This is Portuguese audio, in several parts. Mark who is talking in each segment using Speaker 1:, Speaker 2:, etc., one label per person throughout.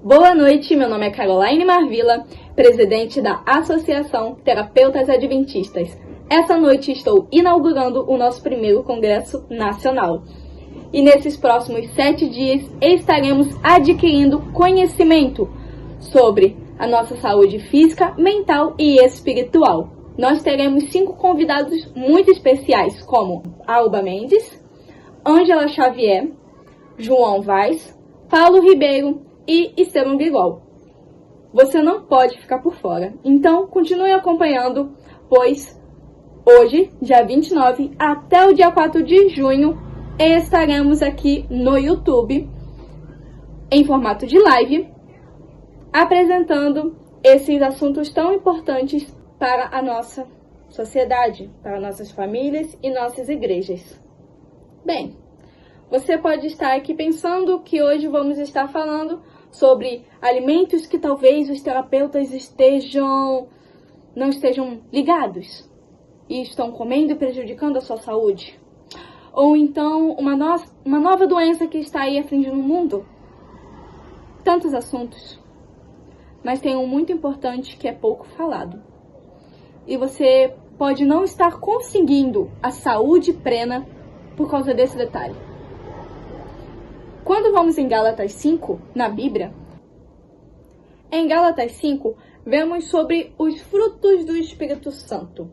Speaker 1: Boa noite, meu nome é Caroline Marvila, presidente da Associação Terapeutas Adventistas. Essa noite estou inaugurando o nosso primeiro Congresso Nacional. E nesses próximos 7 dias estaremos adquirindo conhecimento sobre a nossa saúde física, mental e espiritual. Nós teremos 5 convidados muito especiais, como Alba Mendes, Ângela Xavier, João Vaz, Paulo Ribeiro e Esteban Bigol. Você não pode ficar por fora, então continue acompanhando, pois hoje, dia 29, até o dia 4 de junho, estaremos aqui no YouTube, em formato de live, apresentando esses assuntos tão importantes para a nossa sociedade, para nossas famílias e nossas igrejas. Bem, você pode estar aqui pensando que hoje vamos estar falando sobre alimentos que talvez os terapeutas não estejam ligados e estão comendo e prejudicando a sua saúde. Ou então uma nova doença que está aí afligindo o mundo. Tantos assuntos. Mas tem um muito importante que é pouco falado. E você pode não estar conseguindo a saúde plena por causa desse detalhe. Quando vamos em Gálatas 5, na Bíblia, em Gálatas 5, vemos sobre os frutos do Espírito Santo.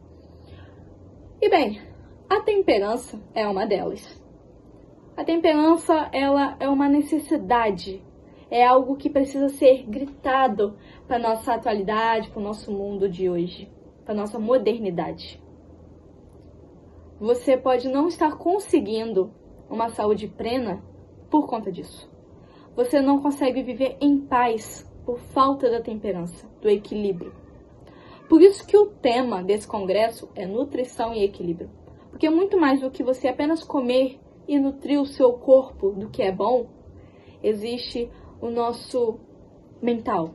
Speaker 1: E bem, a temperança é uma delas. A temperança, ela é uma necessidade. É algo que precisa ser gritado para a nossa atualidade, para o nosso mundo de hoje, para a nossa modernidade. Você pode não estar conseguindo uma saúde plena por conta disso. Você não consegue viver em paz por falta da temperança, do equilíbrio. Por isso que o tema desse congresso é nutrição e equilíbrio. Porque muito mais do que você apenas comer e nutrir o seu corpo do que é bom, existe o nosso mental,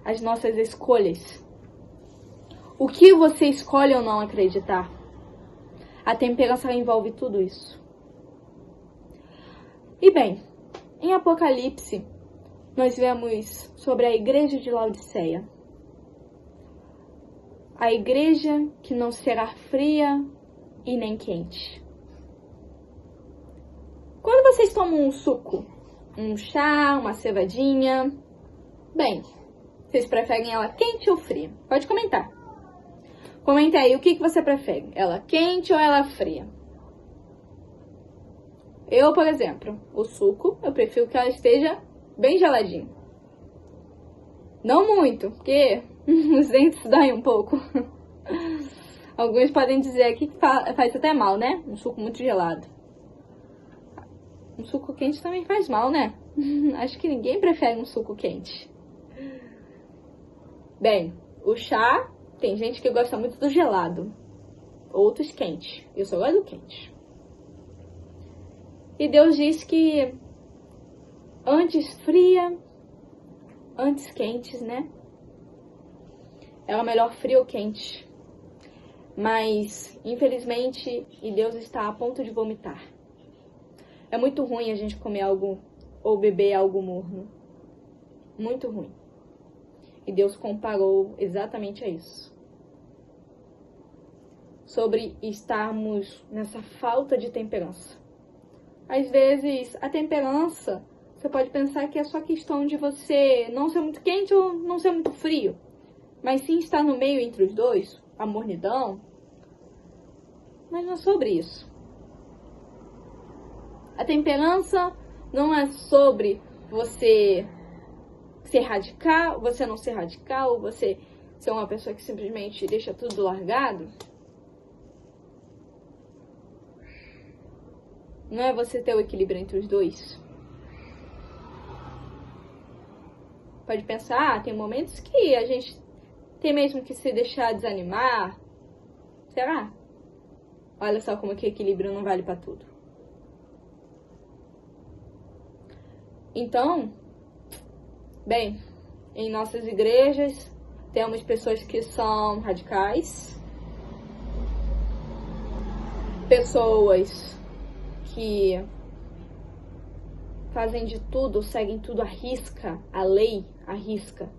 Speaker 1: as nossas escolhas. O que você escolhe ou não acreditar. A temperança envolve tudo isso. E bem, em Apocalipse, nós vemos sobre a igreja de Laodiceia. A igreja que não será fria e nem quente. Quando vocês tomam um suco, um chá, uma cevadinha, bem, vocês preferem ela quente ou fria? Pode comentar. Comenta aí o que você prefere, ela quente ou ela fria? Eu, por exemplo, o suco, eu prefiro que ela esteja bem geladinha. Não muito, porque os dentes doem um pouco. Alguns podem dizer aqui que faz até mal, né? Um suco muito gelado. Um suco quente também faz mal, né? Acho que ninguém prefere um suco quente. Bem, o chá, tem gente que gosta muito do gelado. Outros quente. Eu só gosto do quente. E Deus diz que antes fria, antes quentes, né? É melhor frio ou quente. Mas, infelizmente, e Deus está a ponto de vomitar. É muito ruim a gente comer algo ou beber algo morno. Muito ruim. E Deus comparou exatamente a isso. Sobre estarmos nessa falta de temperança. Às vezes, a temperança, você pode pensar que é só questão de você não ser muito quente ou não ser muito frio. Mas sim estar no meio entre os dois, a mornidão. Mas não é sobre isso. A temperança não é sobre você ser radical, você não ser radical, você ser uma pessoa que simplesmente deixa tudo largado. Não é você ter o equilíbrio entre os dois. Pode pensar, tem momentos que a gente tem mesmo que se deixar desanimar. Será? Olha só como que equilíbrio não vale para tudo. Então, bem, em nossas igrejas temos pessoas que são radicais, pessoas que fazem de tudo, seguem tudo à risca, a lei à risca,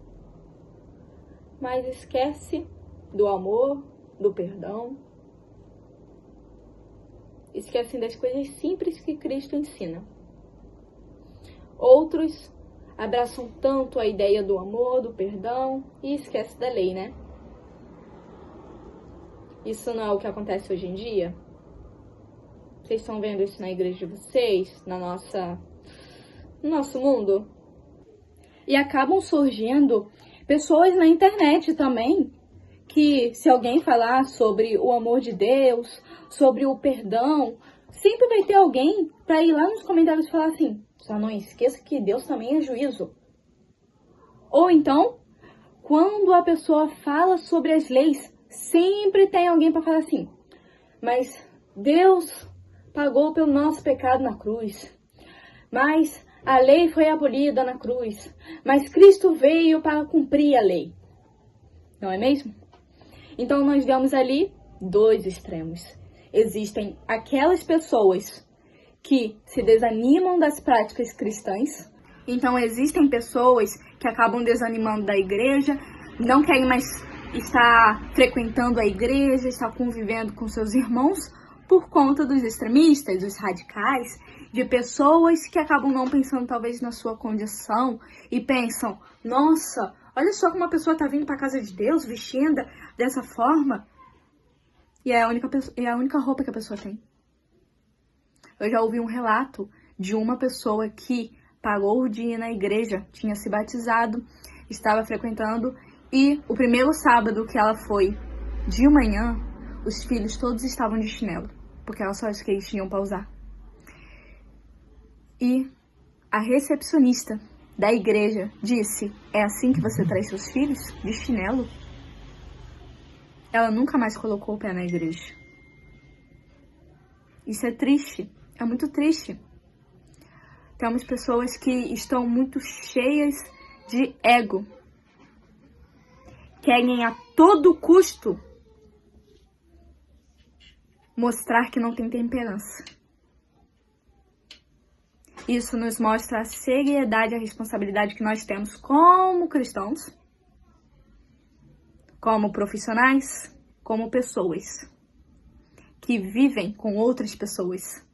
Speaker 1: mas esquece do amor, do perdão, esquecem das coisas simples que Cristo ensina. Outros abraçam tanto a ideia do amor, do perdão e esquecem da lei, né? Isso não é o que acontece hoje em dia? Vocês estão vendo isso na igreja de vocês, no nosso mundo? E acabam surgindo pessoas na internet também, que se alguém falar sobre o amor de Deus, sobre o perdão, sempre vai ter alguém para ir lá nos comentários e falar assim: só não esqueça que Deus também é juízo. Ou então, quando a pessoa fala sobre as leis, sempre tem alguém para falar assim: mas Deus pagou pelo nosso pecado na cruz. Mas a lei foi abolida na cruz. Mas Cristo veio para cumprir a lei. Não é mesmo? Então nós vemos ali dois extremos. Existem aquelas pessoas que se desanimam das práticas cristãs. Então existem pessoas que acabam desanimando da igreja, não querem mais estar frequentando a igreja, estar convivendo com seus irmãos, por conta dos extremistas, dos radicais, de pessoas que acabam não pensando talvez na sua condição e pensam: nossa, olha só como uma pessoa está vindo para a casa de Deus vestindo dessa forma, e é a única roupa que a pessoa tem. Eu já ouvi um relato de uma pessoa que parou de ir na igreja, tinha se batizado, estava frequentando, e o primeiro sábado que ela foi de manhã, os filhos todos estavam de chinelo, porque era só isso que eles tinham para usar. E a recepcionista da igreja disse: é assim que você traz seus filhos? De chinelo? Ela nunca mais colocou o pé na igreja. Isso é triste, é muito triste. Temos pessoas que estão muito cheias de ego. Querem a todo custo mostrar que não tem temperança. Isso nos mostra a seriedade e a responsabilidade que nós temos como cristãos, como profissionais, como pessoas que vivem com outras pessoas.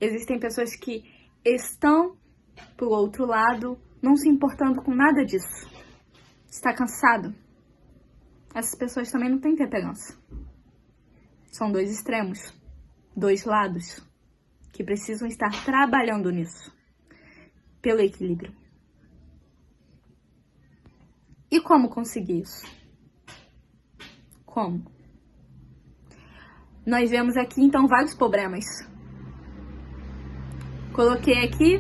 Speaker 1: Existem pessoas que estão, por outro lado, não se importando com nada disso. Está cansado. Essas pessoas também não têm temperança. São dois extremos, dois lados, que precisam estar trabalhando nisso, pelo equilíbrio. E como conseguir isso? Como? Nós vemos aqui, então, vários problemas. Coloquei aqui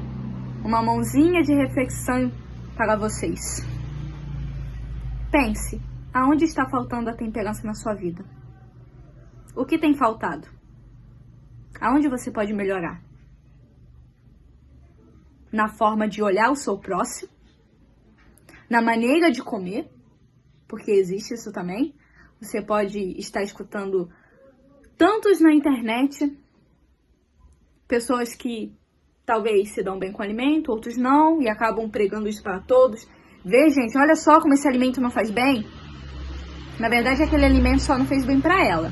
Speaker 1: uma mãozinha de reflexão para vocês. Pense, aonde está faltando a temperança na sua vida? O que tem faltado? Aonde você pode melhorar? Na forma de olhar o seu próximo? Na maneira de comer? Porque existe isso também. Você pode estar escutando tantos na internet, pessoas que talvez se dão bem com o alimento, outros não, e acabam pregando isso para todos. Vê, gente, olha só como esse alimento não faz bem. Na verdade, aquele alimento só não fez bem para ela.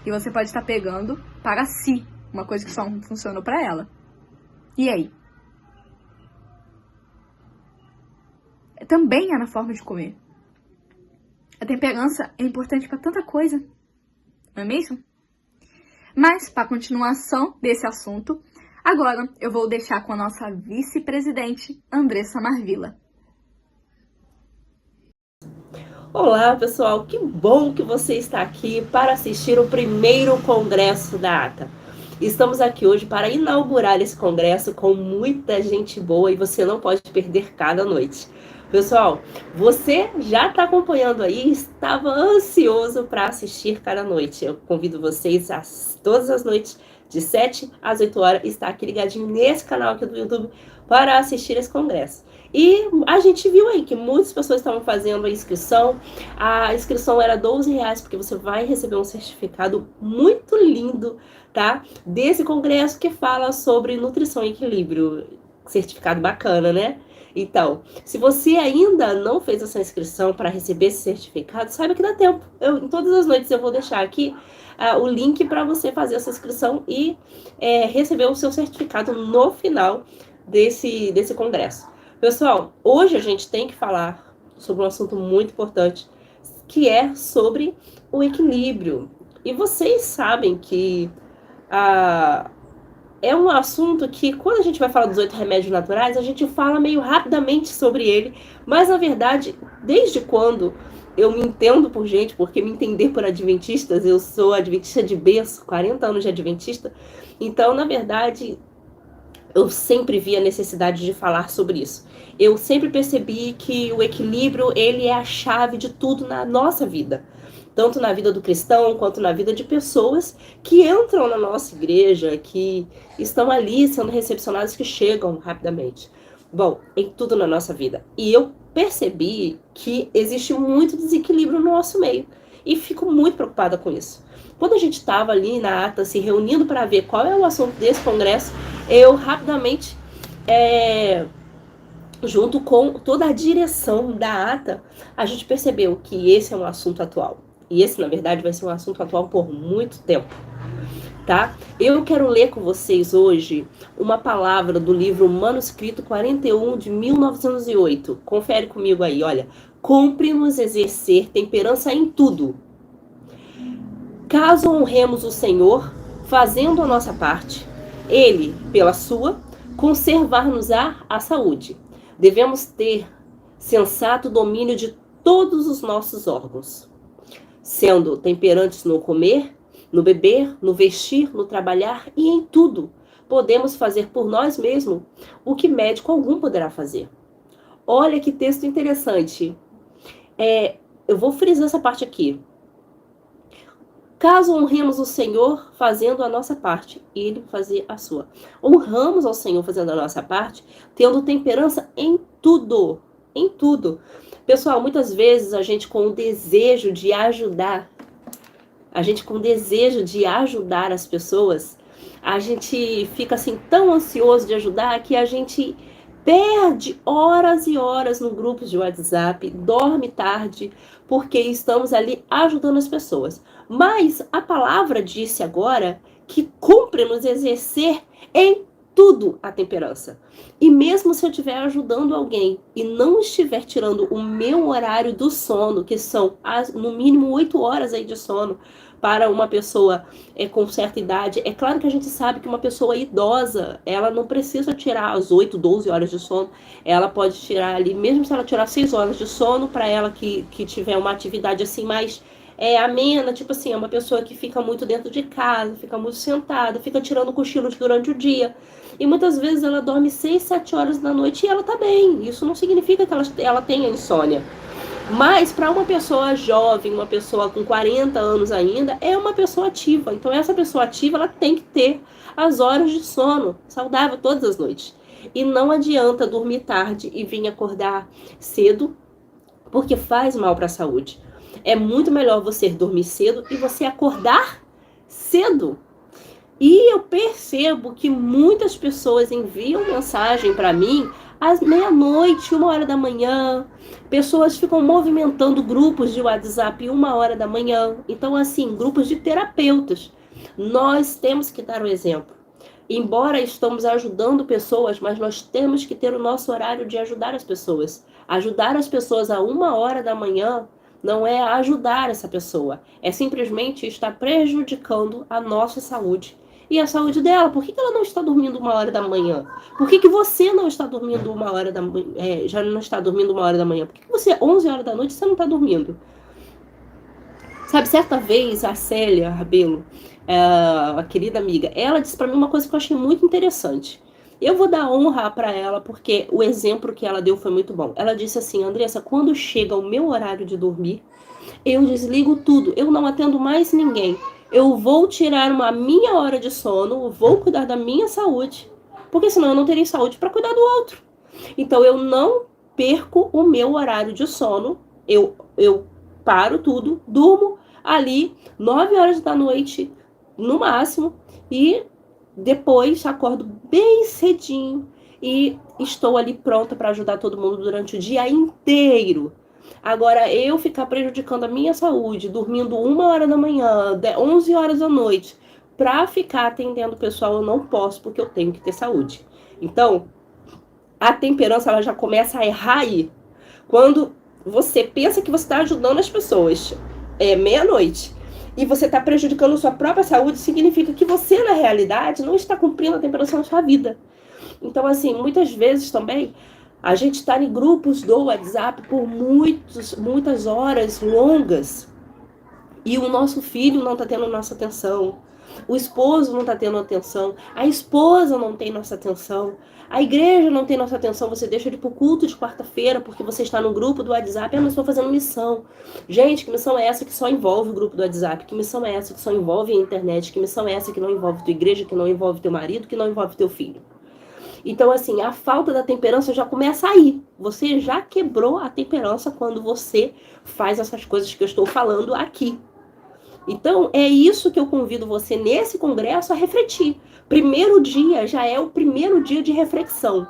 Speaker 1: E você pode estar pegando para si uma coisa que só não funcionou para ela. E aí? Também é na forma de comer. A temperança é importante para tanta coisa, não é mesmo? Mas, para continuação desse assunto, agora eu vou deixar com a nossa vice-presidente, Andressa Marvila.
Speaker 2: Olá, pessoal, que bom que você está aqui para assistir o primeiro congresso da ATA. Estamos aqui hoje para inaugurar esse congresso com muita gente boa e você não pode perder cada noite. Pessoal, você já está acompanhando aí, estava ansioso para assistir cada noite. Eu convido vocês a todas as noites de 7 às 8 horas, está aqui ligadinho nesse canal aqui do YouTube para assistir esse congresso. E a gente viu aí que muitas pessoas estavam fazendo a inscrição. A inscrição era R$12, porque você vai receber um certificado muito lindo, tá? Desse congresso que fala sobre nutrição e equilíbrio. Certificado bacana, né? Então, se você ainda não fez essa inscrição para receber esse certificado, saiba que dá tempo. Em todas as noites eu vou deixar aqui o link para você fazer essa inscrição e receber o seu certificado no final desse congresso. Pessoal, hoje a gente tem que falar sobre um assunto muito importante, que é sobre o equilíbrio. E vocês sabem que é um assunto que, quando a gente vai falar dos 8 remédios naturais, a gente fala meio rapidamente sobre ele, mas, na verdade, desde quando eu me entendo por gente, porque me entender por adventistas, eu sou adventista de berço, 40 anos de adventista, então, na verdade, eu sempre vi a necessidade de falar sobre isso. Eu sempre percebi que o equilíbrio, ele é a chave de tudo na nossa vida. Tanto na vida do cristão, quanto na vida de pessoas que entram na nossa igreja, que estão ali sendo recepcionadas, que chegam rapidamente. Bom, em tudo na nossa vida. E eu percebi que existe muito desequilíbrio no nosso meio. E fico muito preocupada com isso. Quando a gente estava ali na ata, se reunindo para ver qual é o assunto desse congresso, eu rapidamente, junto com toda a direção da ata, a gente percebeu que esse é um assunto atual. E esse, na verdade, vai ser um assunto atual por muito tempo, tá? Eu quero ler com vocês hoje uma palavra do livro Manuscrito 41, de 1908. Confere comigo aí, olha. Cumpre-nos exercer temperança em tudo. Caso honremos o Senhor, fazendo a nossa parte, Ele, pela sua, conservar-nos-á a saúde. Devemos ter sensato domínio de todos os nossos órgãos, sendo temperantes no comer, no beber, no vestir, no trabalhar e em tudo. Podemos fazer por nós mesmos o que médico algum poderá fazer. Olha que texto interessante. Eu vou frisar essa parte aqui. Caso honremos o Senhor fazendo a nossa parte, Ele fazer a sua. Honramos ao Senhor fazendo a nossa parte, tendo temperança em tudo. Em tudo. Pessoal, muitas vezes a gente com o desejo de ajudar, as pessoas, a gente fica assim tão ansioso de ajudar que a gente perde horas e horas no grupo de WhatsApp, dorme tarde, porque estamos ali ajudando as pessoas. Mas a palavra disse agora que cumpre-nos exercer em tudo a temperança. E mesmo se eu estiver ajudando alguém e não estiver tirando o meu horário do sono, que são no mínimo 8 horas aí de sono para uma pessoa com certa idade, é claro que a gente sabe que uma pessoa idosa, ela não precisa tirar as 8, 12 horas de sono, ela pode tirar ali, mesmo se ela tirar 6 horas de sono, para ela que tiver uma atividade assim mais amena, tipo assim, é uma pessoa que fica muito dentro de casa, fica muito sentada, fica tirando cochilos durante o dia. E muitas vezes ela dorme 6, 7 horas da noite e ela tá bem. Isso não significa que ela tenha insônia. Mas para uma pessoa jovem, uma pessoa com 40 anos ainda, é uma pessoa ativa. Então essa pessoa ativa, ela tem que ter as horas de sono saudável todas as noites. E não adianta dormir tarde e vir acordar cedo, porque faz mal para a saúde. É muito melhor você dormir cedo e você acordar cedo. E eu percebo que muitas pessoas enviam mensagem para mim às meia-noite, 1h da manhã. Pessoas ficam movimentando grupos de WhatsApp 1h da manhã. Então, assim, grupos de terapeutas. Nós temos que dar o exemplo. Embora estamos ajudando pessoas, mas nós temos que ter o nosso horário de ajudar as pessoas. Ajudar as pessoas a 1h da manhã não é ajudar essa pessoa. É simplesmente estar prejudicando a nossa saúde e a saúde dela. Por que ela não está dormindo 1h da manhã? Por que você não está dormindo 1h da manhã? Já não está dormindo 1h da manhã? Por que você, 11 horas da noite, você não está dormindo? Sabe, certa vez, a Célia Rabelo, a querida amiga, ela disse para mim uma coisa que eu achei muito interessante. Eu vou dar honra para ela, porque o exemplo que ela deu foi muito bom. Ela disse assim: Andressa, quando chega o meu horário de dormir, eu desligo tudo, eu não atendo mais ninguém. eu vou tirar uma minha hora de sono, vou cuidar da minha saúde, porque senão eu não teria saúde para cuidar do outro. Então eu não perco o meu horário de sono, eu paro tudo, durmo ali 9 horas da noite no máximo e depois acordo bem cedinho e estou ali pronta para ajudar todo mundo durante o dia inteiro. Agora, eu ficar prejudicando a minha saúde, dormindo 1 hora da manhã, 11 horas da noite, para ficar atendendo o pessoal, eu não posso, porque eu tenho que ter saúde. Então, a temperança ela já começa a errar aí. Quando você pensa que você está ajudando as pessoas, meia-noite, e você está prejudicando a sua própria saúde, significa que você, na realidade, não está cumprindo a temperança na sua vida. Então, assim, muitas vezes também, a gente está em grupos do WhatsApp por muitas horas longas, e o nosso filho não está tendo nossa atenção, o esposo não está tendo atenção, a esposa não tem nossa atenção, a igreja não tem nossa atenção, você deixa de ir pro culto de quarta-feira porque você está no grupo do WhatsApp, eu não estou fazendo missão. Gente, que missão é essa que só envolve o grupo do WhatsApp? Que missão é essa que só envolve a internet? Que missão é essa que não envolve tua igreja, que não envolve teu marido, que não envolve teu filho? Então, assim, a falta da temperança já começa aí. Você já quebrou a temperança quando você faz essas coisas que eu estou falando aqui. Então, é isso que eu convido você nesse congresso a refletir. Primeiro dia já é o primeiro dia de reflexão.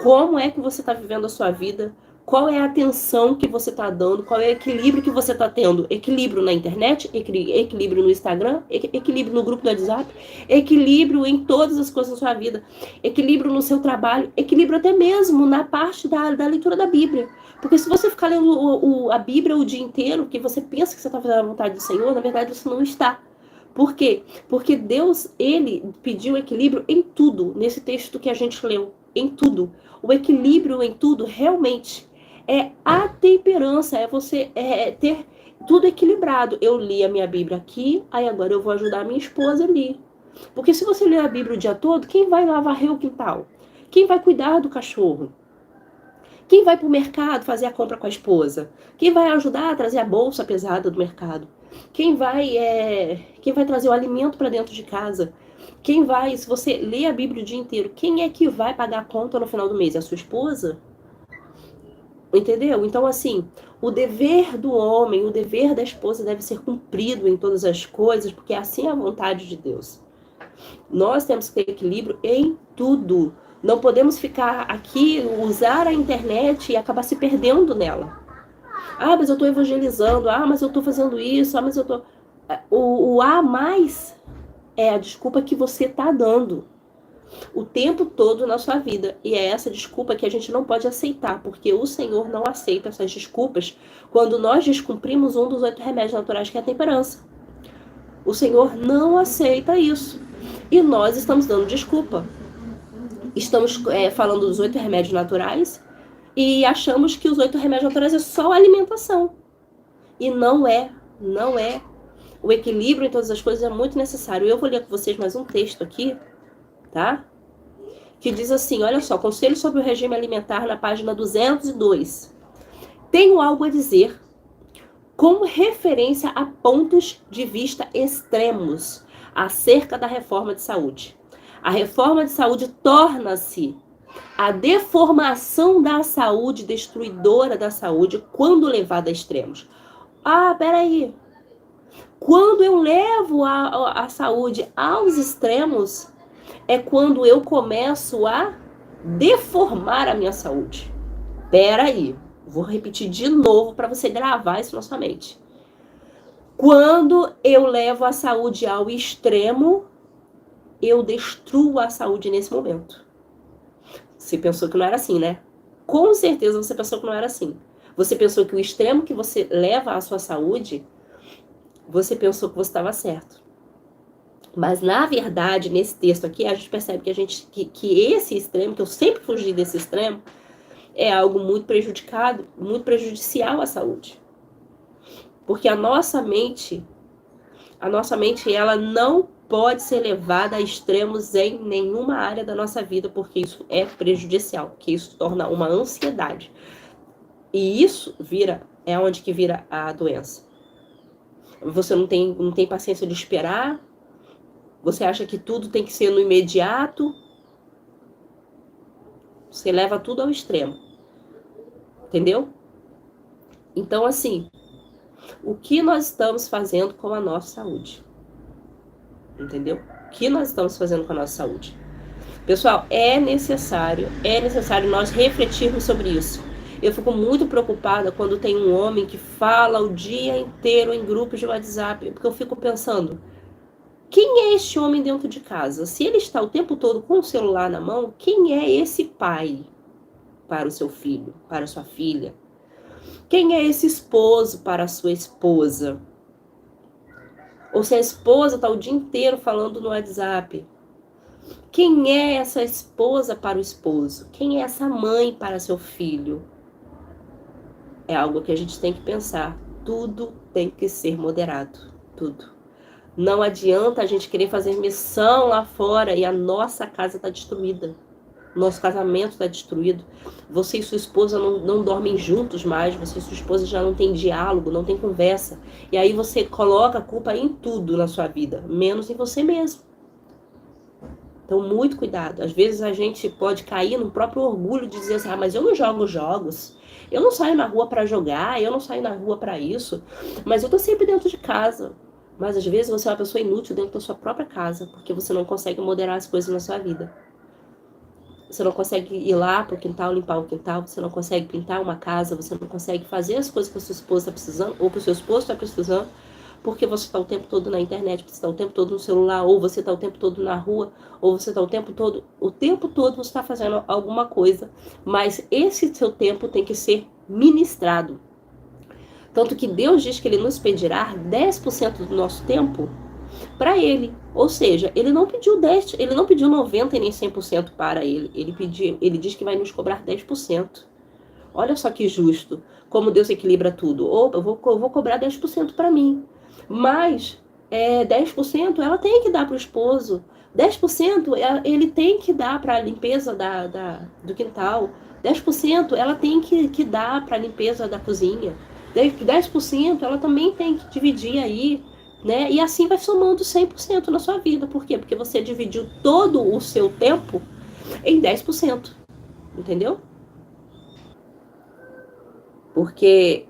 Speaker 2: Como é que você está vivendo a sua vida? Qual é a atenção que você está dando? Qual é o equilíbrio que você está tendo? Equilíbrio na internet? Equilíbrio no Instagram? Equilíbrio no grupo do WhatsApp? Equilíbrio em todas as coisas da sua vida? Equilíbrio no seu trabalho? Equilíbrio até mesmo na parte da leitura da Bíblia. Porque se você ficar lendo a Bíblia o dia inteiro, que você pensa que você está fazendo a vontade do Senhor, na verdade você não está. Por quê? Porque Deus, ele pediu equilíbrio em tudo, nesse texto que a gente leu, em tudo. O equilíbrio em tudo realmente é a temperança, é você ter tudo equilibrado. Eu li a minha Bíblia aqui, aí agora eu vou ajudar a minha esposa ali. Porque se você ler a Bíblia o dia todo, quem vai lá varrer o quintal? Quem vai cuidar do cachorro? Quem vai para o mercado fazer a compra com a esposa? Quem vai ajudar a trazer a bolsa pesada do mercado? Quem vai trazer o alimento para dentro de casa? Quem vai, se você lê a Bíblia o dia inteiro, quem é que vai pagar a conta no final do mês? É a sua esposa? Entendeu? Então, assim, o dever do homem, o dever da esposa deve ser cumprido em todas as coisas, porque assim é a vontade de Deus. Nós temos que ter equilíbrio em tudo. Não podemos ficar aqui, usar a internet e acabar se perdendo nela. Ah, mas eu estou evangelizando. Ah, mas eu estou fazendo isso. Ah, mas eu estou... O a mais é a desculpa que você está dando o tempo todo na sua vida. E é essa desculpa que a gente não pode aceitar, porque o Senhor não aceita essas desculpas quando nós descumprimos um dos 8 remédios naturais, que é a temperança. O Senhor não aceita isso. E nós estamos dando desculpa. Estamos falando dos 8 remédios naturais e achamos que os 8 remédios naturais é só alimentação. E não é. O equilíbrio em todas as coisas é muito necessário. Eu vou ler com vocês mais um texto aqui, tá? Que diz assim, olha só, Conselho sobre o Regime Alimentar, na página 202. Tenho algo a dizer com referência a pontos de vista extremos acerca da reforma de saúde. A reforma de saúde torna-se a deformação da saúde, destruidora da saúde, quando levada a extremos. Ah, peraí. Quando eu levo a saúde aos extremos, é quando eu começo a deformar a minha saúde. Peraí, vou repetir de novo para você gravar isso na sua mente. Quando eu levo a saúde ao extremo, eu destruo a saúde nesse momento. Você pensou que não era assim, né? Com certeza você pensou que não era assim. Você pensou que o extremo que você leva à sua saúde, você pensou que você estava certo. Mas, na verdade, nesse texto aqui, a gente percebe que esse extremo, que eu sempre fugi desse extremo, é algo muito prejudicial à saúde. Porque a nossa mente, ela não pode ser levada a extremos em nenhuma área da nossa vida, porque isso é prejudicial, porque isso torna uma ansiedade. E isso é onde que vira a doença. Você não tem paciência de esperar? Você acha que tudo tem que ser no imediato? Você leva tudo ao extremo. Entendeu? Então, assim, o que nós estamos fazendo com a nossa saúde? Entendeu? O que nós estamos fazendo com a nossa saúde? Pessoal, é necessário nós refletirmos sobre isso. Eu fico muito preocupada quando tem um homem que fala o dia inteiro em grupos de WhatsApp, porque eu fico pensando, quem é este homem dentro de casa? Se ele está o tempo todo com o celular na mão, quem é esse pai para o seu filho, para a sua filha? Quem é esse esposo para a sua esposa? Ou se a esposa está o dia inteiro falando no WhatsApp, quem é essa esposa para o esposo? Quem é essa mãe para seu filho? É algo que a gente tem que pensar. Tudo tem que ser moderado. Tudo. Não adianta a gente querer fazer missão lá fora e a nossa casa está destruída. Nosso casamento está destruído. Você e sua esposa não dormem juntos mais. Você e sua esposa já não tem diálogo, não tem conversa. E aí você coloca a culpa em tudo na sua vida, menos em você mesmo. Então, muito cuidado. Às vezes a gente pode cair no próprio orgulho de dizer assim, mas eu não jogo jogos, eu não saio na rua para jogar, eu não saio na rua para isso, mas eu tô sempre dentro de casa. Mas às vezes você é uma pessoa inútil dentro da sua própria casa, porque você não consegue moderar as coisas na sua vida. Você não consegue ir lá pro quintal, limpar o quintal, você não consegue pintar uma casa, você não consegue fazer as coisas que a sua esposa está precisando, ou que o seu esposo está precisando, porque você está o tempo todo na internet, você está o tempo todo no celular, ou você está o tempo todo na rua, ou você está o tempo todo você está fazendo alguma coisa, mas esse seu tempo tem que ser ministrado. Tanto que Deus diz que Ele nos pedirá 10% do nosso tempo para Ele. Ou seja, Ele não pediu 10, Ele não pediu 90% e nem 100% para Ele. Ele diz que vai nos cobrar 10%. Olha só que justo, como Deus equilibra tudo. Opa, eu vou cobrar 10% para mim. Mas 10% ela tem que dar para o esposo. 10% ele tem que dar para a limpeza do quintal. 10% ela tem que dar para a limpeza da cozinha. 10% ela também tem que dividir aí, né? E assim vai somando 100% na sua vida. Por quê? Porque você dividiu todo o seu tempo em 10%. Entendeu? Porque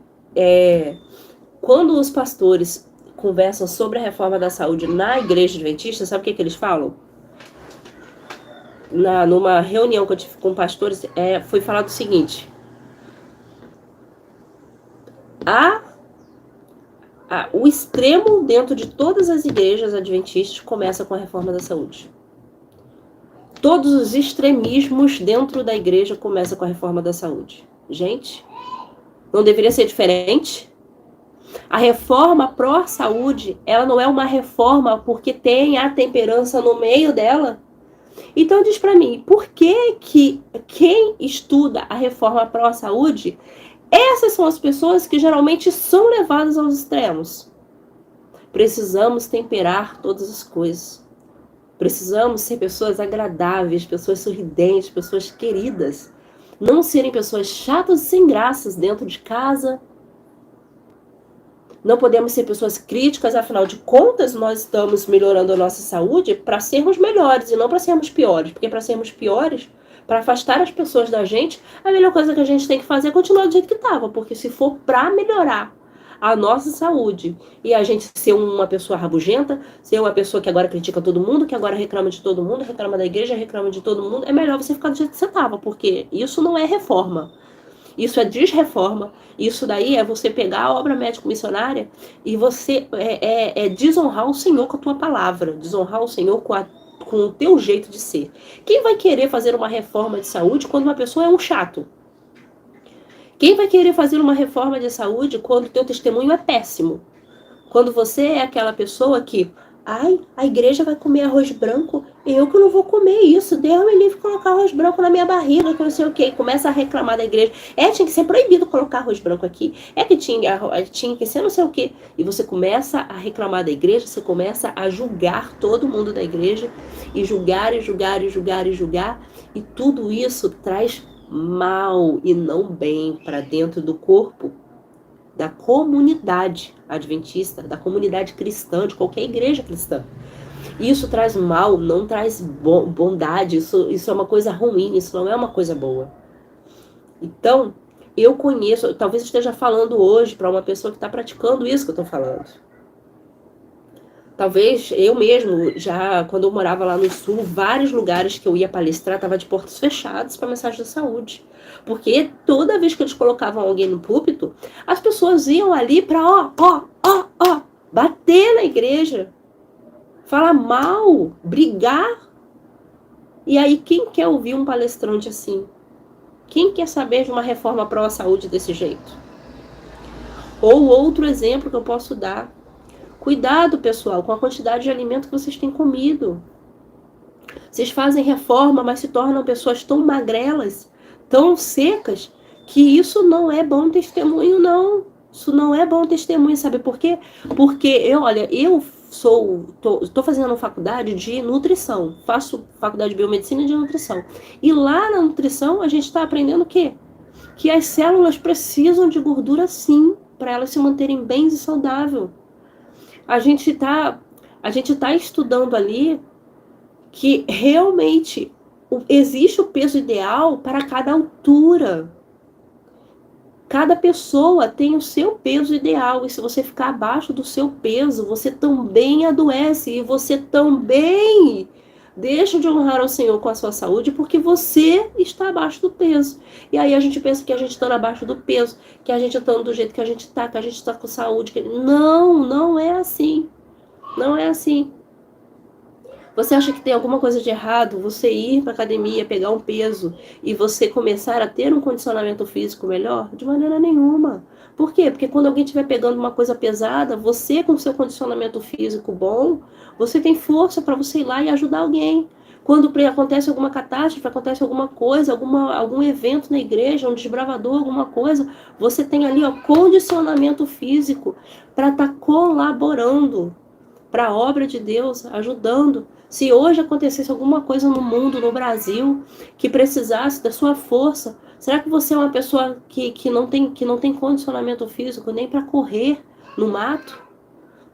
Speaker 2: quando os pastores conversam sobre a reforma da saúde na igreja adventista, sabe o que eles falam? Numa reunião que eu tive com pastores, foi falado o seguinte: o extremo dentro de todas as igrejas adventistas começa com a reforma da saúde. Todos os extremismos dentro da igreja começam com a reforma da saúde. Gente, não deveria ser diferente? A reforma pró-saúde, ela não é uma reforma porque tem a temperança no meio dela? Então diz para mim, por que quem estuda a reforma pró-saúde, essas são as pessoas que geralmente são levadas aos extremos? Precisamos temperar todas as coisas. Precisamos ser pessoas agradáveis, pessoas sorridentes, pessoas queridas. Não serem pessoas chatas e sem graças dentro de casa. Não podemos ser pessoas críticas, afinal de contas, nós estamos melhorando a nossa saúde para sermos melhores e não para sermos piores. Porque para sermos piores, para afastar as pessoas da gente, a melhor coisa que a gente tem que fazer é continuar do jeito que estava. Porque se for para melhorar a nossa saúde e a gente ser uma pessoa rabugenta, ser uma pessoa que agora critica todo mundo, que agora reclama de todo mundo, reclama da igreja, reclama de todo mundo, é melhor você ficar do jeito que você estava, porque isso não é reforma. Isso é desreforma. Isso daí é você pegar a obra médico-missionária e você desonrar o Senhor com a tua palavra, desonrar o Senhor com o teu jeito de ser. Quem vai querer fazer uma reforma de saúde quando uma pessoa é um chato? Quem vai querer fazer uma reforma de saúde quando o teu testemunho é péssimo? Quando você é aquela pessoa que, a igreja vai comer arroz branco, eu que não vou comer isso, Deus me livre de colocar arroz branco na minha barriga, que não sei o quê, começa a reclamar da igreja, tinha que ser proibido colocar arroz branco aqui, que tinha que ser não sei o quê, e você começa a reclamar da igreja, você começa a julgar todo mundo da igreja, e julgar, e tudo isso traz mal e não bem para dentro do corpo da comunidade adventista, da comunidade cristã, de qualquer igreja cristã. Isso traz mal, não traz bondade, isso é uma coisa ruim, isso não é uma coisa boa. Então, eu conheço, talvez esteja falando hoje para uma pessoa que está praticando isso que eu estou falando. Talvez eu mesmo, já quando eu morava lá no sul, vários lugares que eu ia palestrar estava de portas fechadas para mensagem da saúde. Porque toda vez que eles colocavam alguém no púlpito, as pessoas iam ali para bater na igreja, falar mal, brigar. E aí quem quer ouvir um palestrante assim? Quem quer saber de uma reforma pró-saúde desse jeito? Ou outro exemplo que eu posso dar. Cuidado, pessoal, com a quantidade de alimento que vocês têm comido. Vocês fazem reforma, mas se tornam pessoas tão magrelas, tão secas, que isso não é bom testemunho, não. Isso não é bom testemunho, sabe por quê? Porque, eu estou fazendo faculdade de nutrição, faço faculdade de biomedicina e de nutrição. E lá na nutrição a gente está aprendendo o quê? Que as células precisam de gordura sim, para elas se manterem bem e saudáveis. A gente tá estudando ali que realmente existe o peso ideal para cada altura. Cada pessoa tem o seu peso ideal, e se você ficar abaixo do seu peso, você também adoece, e você também deixa de honrar ao Senhor com a sua saúde, porque você está abaixo do peso. E aí a gente pensa que a gente está abaixo do peso, que a gente está do jeito que a gente está, que a gente está com saúde. Não é assim. Não é assim. Você acha que tem alguma coisa de errado você ir para a academia, pegar um peso e você começar a ter um condicionamento físico melhor? De maneira nenhuma. Por quê? Porque quando alguém estiver pegando uma coisa pesada, você com seu condicionamento físico bom, você tem força para você ir lá e ajudar alguém. Quando acontece alguma catástrofe, acontece alguma coisa, algum evento na igreja, um desbravador, alguma coisa, você tem ali condicionamento físico para estar colaborando para a obra de Deus, ajudando. Se hoje acontecesse alguma coisa no mundo, no Brasil, que precisasse da sua força, será que você é uma pessoa que não tem condicionamento físico nem para correr no mato?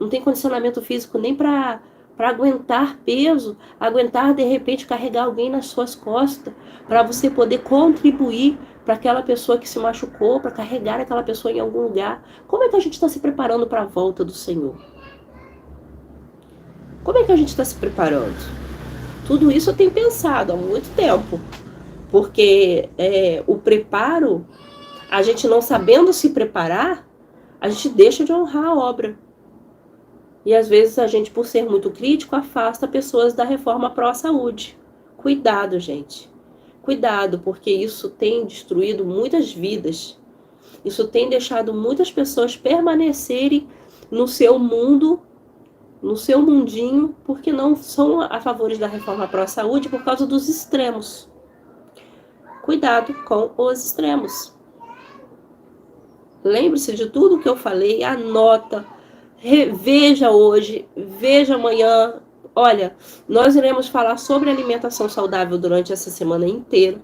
Speaker 2: Não tem condicionamento físico nem para aguentar peso, aguentar de repente carregar alguém nas suas costas, para você poder contribuir para aquela pessoa que se machucou, para carregar aquela pessoa em algum lugar? Como é que a gente está se preparando para a volta do Senhor? Como é que a gente está se preparando? Tudo isso eu tenho pensado há muito tempo. Porque o preparo, a gente não sabendo se preparar, a gente deixa de honrar a obra. E às vezes a gente, por ser muito crítico, afasta pessoas da reforma pró-saúde. Cuidado, gente. Cuidado, porque isso tem destruído muitas vidas. Isso tem deixado muitas pessoas permanecerem no seu mundo, no seu mundinho, porque não são a favor da reforma pró-saúde por causa dos extremos. Cuidado com os extremos. Lembre-se de tudo que eu falei, anota, veja hoje, veja amanhã. Olha, nós iremos falar sobre alimentação saudável durante essa semana inteira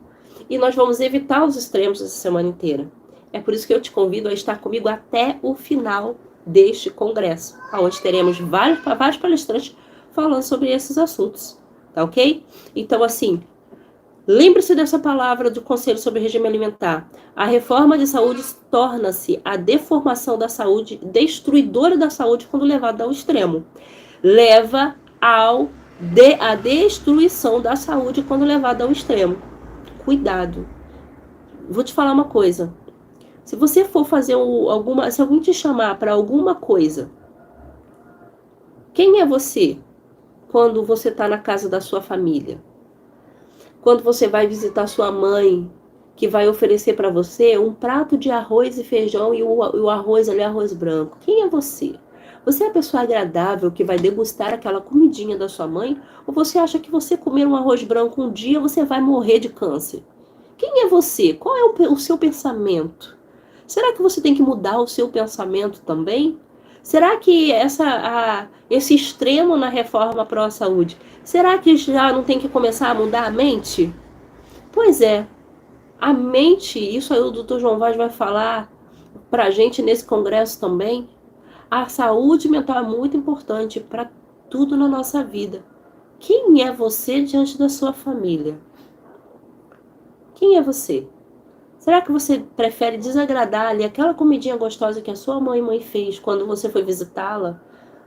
Speaker 2: e nós vamos evitar os extremos essa semana inteira. É por isso que eu te convido a estar comigo até o final deste congresso, onde teremos vários palestrantes falando sobre esses assuntos, tá ok? Então, assim, lembre-se dessa palavra do Conselho sobre Regime Alimentar. A reforma de saúde torna-se a deformação da saúde, destruidora da saúde quando levada ao extremo. Leva a destruição da saúde quando levada ao extremo. Cuidado. Vou te falar uma coisa. Se você for fazer se alguém te chamar para alguma coisa, quem é você quando você está na casa da sua família? Quando você vai visitar sua mãe, que vai oferecer para você um prato de arroz e feijão e o arroz ali é arroz branco. Quem é você? Você é a pessoa agradável que vai degustar aquela comidinha da sua mãe? Ou você acha que você comer um arroz branco um dia você vai morrer de câncer? Quem é você? Qual é o seu pensamento? Será que você tem que mudar o seu pensamento também? Será que esse extremo na reforma pró-saúde, será que já não tem que começar a mudar a mente? Pois é, a mente, isso aí o Dr. João Vaz vai falar para a gente nesse congresso também, a saúde mental é muito importante para tudo na nossa vida. Quem é você diante da sua família? Quem é você? Será que você prefere desagradar ali aquela comidinha gostosa que a sua mãe fez quando você foi visitá-la,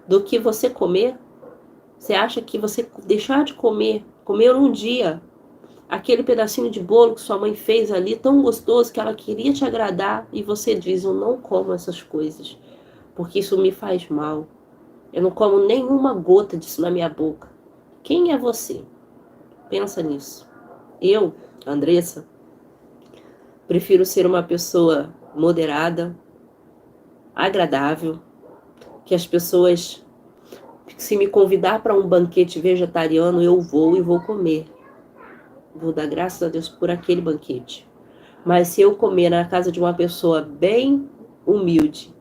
Speaker 2: do que você comer? Você acha que você deixar de comer um dia, aquele pedacinho de bolo que sua mãe fez ali, tão gostoso, que ela queria te agradar, e você diz, eu não como essas coisas, porque isso me faz mal. Eu não como nenhuma gota disso na minha boca. Quem é você? Pensa nisso. Eu, Andressa, prefiro ser uma pessoa moderada, agradável, que as pessoas, se me convidar para um banquete vegetariano, eu vou e vou comer. Vou dar graças a Deus por aquele banquete. Mas se eu comer na casa de uma pessoa bem humilde,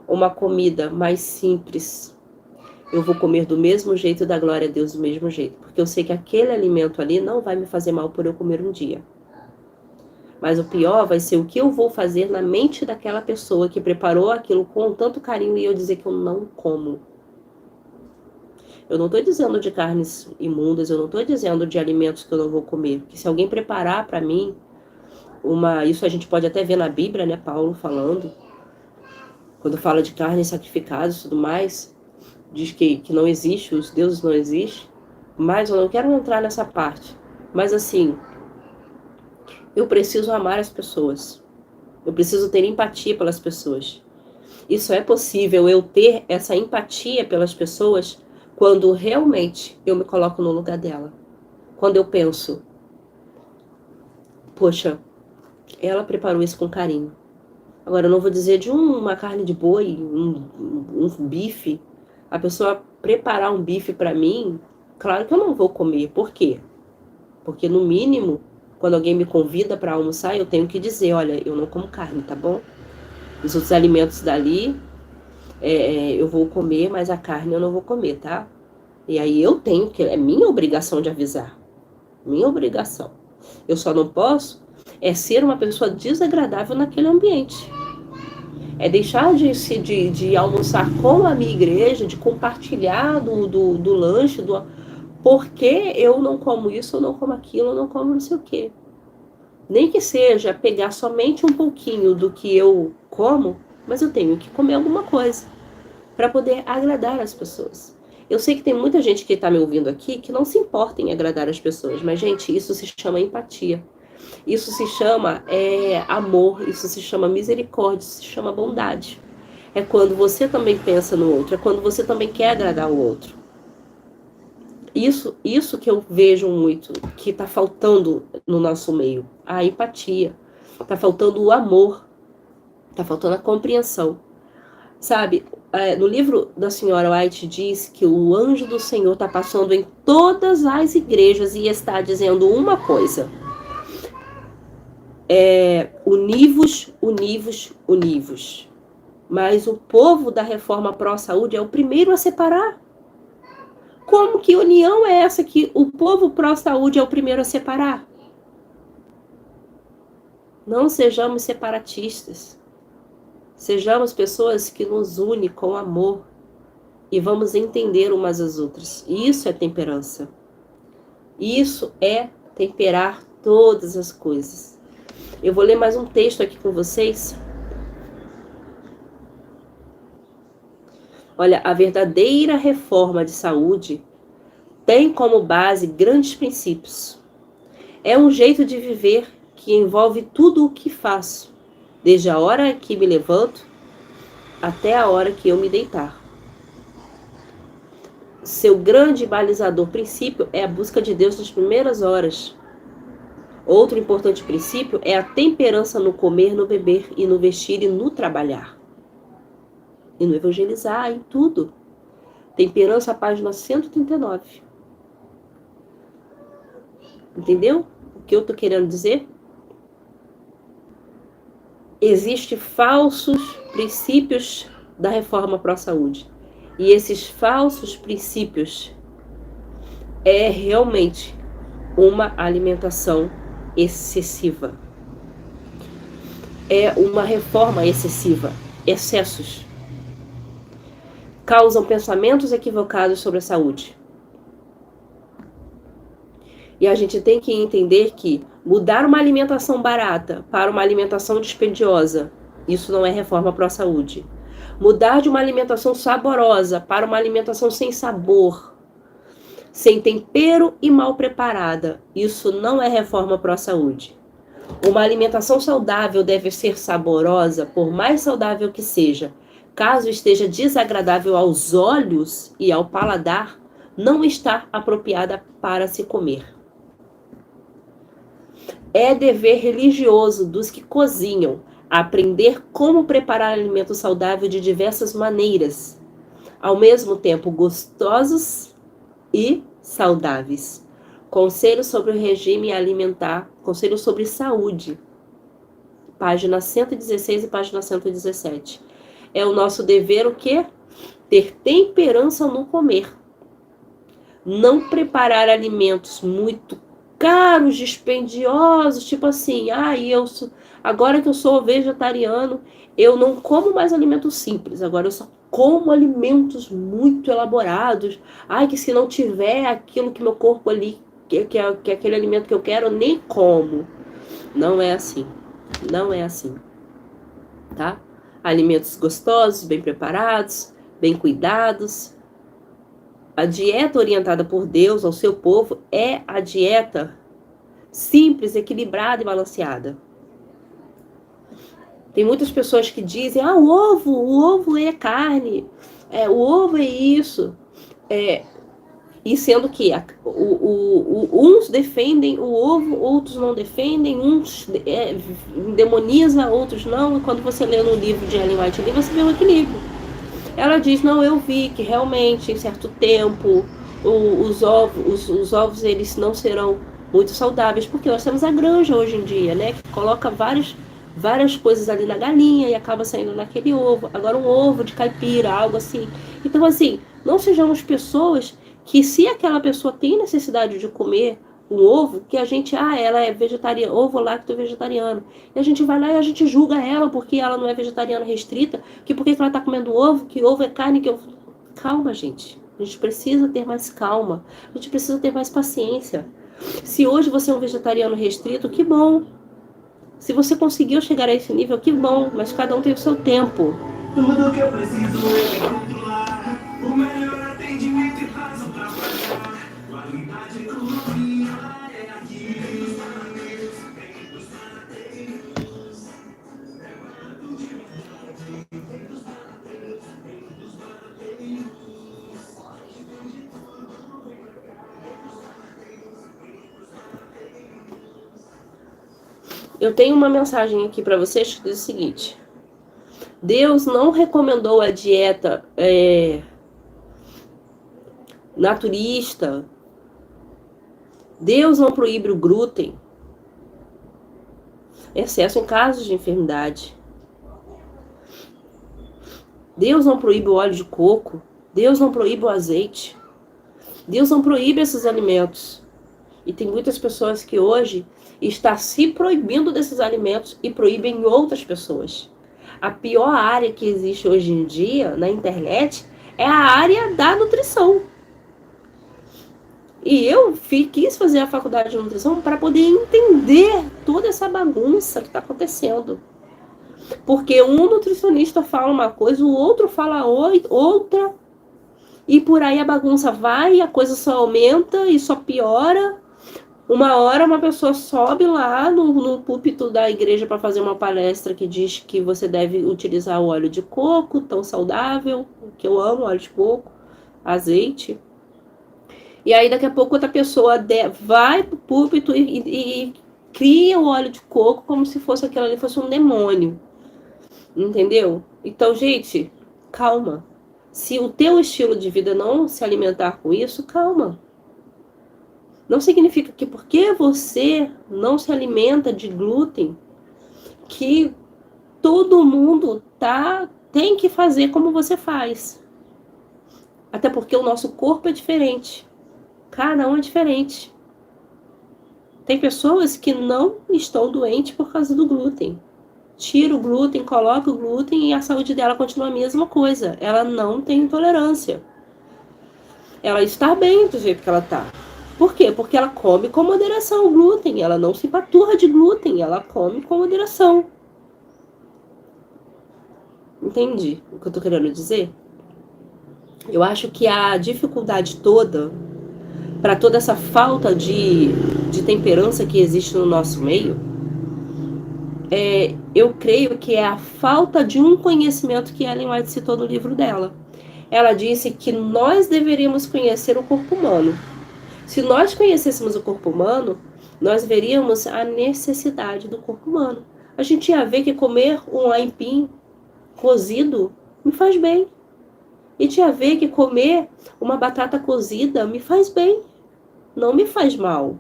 Speaker 2: uma comida mais simples, eu vou comer do mesmo jeito e dar glória a Deus do mesmo jeito. Porque eu sei que aquele alimento ali não vai me fazer mal por eu comer um dia. Mas o pior vai ser o que eu vou fazer na mente daquela pessoa que preparou aquilo com tanto carinho e eu dizer que eu não como. Eu não estou dizendo de carnes imundas, eu não estou dizendo de alimentos que eu não vou comer. Porque se alguém preparar para mim, isso a gente pode até ver na Bíblia, né, Paulo falando, quando fala de carnes sacrificadas e tudo mais, diz que não existe, os deuses não existem, mas eu não quero entrar nessa parte. Mas assim, eu preciso amar as pessoas, eu preciso ter empatia pelas pessoas. Isso é possível, eu ter essa empatia pelas pessoas, quando realmente eu me coloco no lugar dela. Quando eu penso, poxa, ela preparou isso com carinho. Agora, eu não vou dizer de uma carne de boi, um bife. A pessoa preparar um bife para mim, claro que eu não vou comer. Por quê? Porque, no mínimo, quando alguém me convida para almoçar, eu tenho que dizer, olha, eu não como carne, tá bom? Os outros alimentos dali, eu vou comer, mas a carne eu não vou comer, tá? E aí eu tenho que, é minha obrigação de avisar. Minha obrigação. Eu só não posso ser uma pessoa desagradável naquele ambiente. É deixar de almoçar com a minha igreja, de compartilhar do lanche, porque eu não como isso, eu não como aquilo, eu não como não sei o quê. Nem que seja pegar somente um pouquinho do que eu como, mas eu tenho que comer alguma coisa para poder agradar as pessoas. Eu sei que tem muita gente que está me ouvindo aqui que não se importa em agradar as pessoas, mas, gente, isso se chama empatia. Isso se chama amor, isso se chama misericórdia, isso se chama bondade. É quando você também pensa no outro, é quando você também quer agradar o outro. Isso que eu vejo muito, que está faltando no nosso meio, a empatia. Está faltando o amor, está faltando a compreensão. Sabe, no livro da senhora White diz que o anjo do Senhor está passando em todas as igrejas e está dizendo uma coisa. Univos, univos, univos. Mas o povo da reforma pró-saúde é o primeiro a separar. Como que união é essa que o povo pró-saúde é o primeiro a separar? Não sejamos separatistas. Sejamos pessoas que nos unem com amor e vamos entender umas às outras. Isso é temperança. Isso é temperar todas as coisas. Eu vou ler mais um texto aqui com vocês. Olha, a verdadeira reforma de saúde tem como base grandes princípios. É um jeito de viver que envolve tudo o que faço, desde a hora que me levanto até a hora que eu me deitar. Seu grande balizador princípio é a busca de Deus nas primeiras horas. Outro importante princípio é a temperança no comer, no beber e no vestir e no trabalhar. E no evangelizar, em tudo. Temperança, página 139. Entendeu o que eu estou querendo dizer? Existem falsos princípios da reforma pró-saúde. E esses falsos princípios é realmente uma alimentação excessiva. é uma reforma excessiva, excessos. Causam pensamentos equivocados sobre a saúde. E a gente tem que entender que mudar uma alimentação barata para uma alimentação dispendiosa, isso não é reforma para a saúde. Mudar de uma alimentação saborosa para uma alimentação sem sabor, sem tempero e mal preparada, isso não é reforma para a saúde. Uma alimentação saudável deve ser saborosa, por mais saudável que seja. Caso esteja desagradável aos olhos e ao paladar, não está apropriada para se comer. É dever religioso dos que cozinham aprender como preparar alimento saudável de diversas maneiras, ao mesmo tempo gostosos e saudáveis. Conselho sobre o regime alimentar, Conselho sobre saúde, página 116 e página 117. É o nosso dever o quê? Ter temperança no comer. Não preparar alimentos muito caros, dispendiosos, tipo assim, agora que eu sou vegetariano, eu não como mais alimentos simples, agora eu só como alimentos muito elaborados. Que se não tiver aquilo que meu corpo ali, que é aquele alimento que eu quero, eu nem como. Não é assim. Não é assim. Tá? Alimentos gostosos, bem preparados, bem cuidados. A dieta orientada por Deus ao seu povo é a dieta simples, equilibrada e balanceada. Tem muitas pessoas que dizem, o ovo é carne, o ovo é isso. E sendo que uns defendem o ovo, outros não defendem, uns demoniza, outros não. E quando você lê no livro de Ellen White, você vê o equilíbrio. Ela diz, não, eu vi que realmente em certo tempo os ovos eles não serão muito saudáveis, porque nós temos a granja hoje em dia, né, que coloca várias coisas ali na galinha e acaba saindo naquele ovo. Agora um ovo de caipira, algo assim. Então assim, não sejamos pessoas que, se aquela pessoa tem necessidade de comer um ovo, que a gente, ela é vegetariana, ovo lácteo vegetariano, e a gente vai lá e a gente julga ela porque ela não é vegetariana restrita, que por que ela tá comendo ovo, que ovo é carne, que ovo... Calma, gente. A gente precisa ter mais calma. A gente precisa ter mais paciência. Se hoje você é um vegetariano restrito, que bom. Se você conseguiu chegar a esse nível, que bom. Mas cada um tem o seu tempo.
Speaker 3: Tudo que eu preciso é controlar. O melhor atendimento e prazo pra pagar. Qualidade, economia é aqui.
Speaker 2: Eu tenho uma mensagem aqui para vocês que diz o seguinte: Deus não recomendou a dieta naturista. Deus não proíbe o glúten, excesso em casos de enfermidade. Deus não proíbe o óleo de coco. Deus não proíbe o azeite. Deus não proíbe esses alimentos. E tem muitas pessoas que hoje estão se proibindo desses alimentos e proíbem outras pessoas. A pior área que existe hoje em dia na internet é a área da nutrição. E eu quis fazer a faculdade de nutrição para poder entender toda essa bagunça que está acontecendo. Porque um nutricionista fala uma coisa, o outro fala outra, e por aí a bagunça vai, a coisa só aumenta e só piora. Uma hora uma pessoa sobe lá no púlpito da igreja para fazer uma palestra que diz que você deve utilizar o óleo de coco, tão saudável, que eu amo óleo de coco, azeite. E aí daqui a pouco outra pessoa vai pro púlpito e cria o óleo de coco como se fosse aquilo ali fosse um demônio. Entendeu? Então, gente, calma. Se o teu estilo de vida não se alimentar com isso, calma. Não significa que porque você não se alimenta de glúten, que todo mundo tem que fazer como você faz. Até porque o nosso corpo é diferente. Cada um é diferente. Tem pessoas que não estão doentes por causa do glúten. tira o glúten, coloca o glúten e a saúde dela continua a mesma coisa. Ela não tem intolerância. Ela está bem do jeito que ela está. Por quê? Porque ela come com moderação o glúten. Ela não se empaturra de glúten. Ela come com moderação. Entende o que eu tô querendo dizer? Eu acho que a dificuldade toda, para toda essa falta de temperança que existe no nosso meio, eu creio que é a falta de um conhecimento que Ellen White citou no livro dela. Ela disse que nós deveríamos conhecer o corpo humano. Se nós conhecêssemos o corpo humano, nós veríamos a necessidade do corpo humano. A gente ia ver que comer um aipim cozido me faz bem. E tinha a ver que comer uma batata cozida me faz bem, não me faz mal.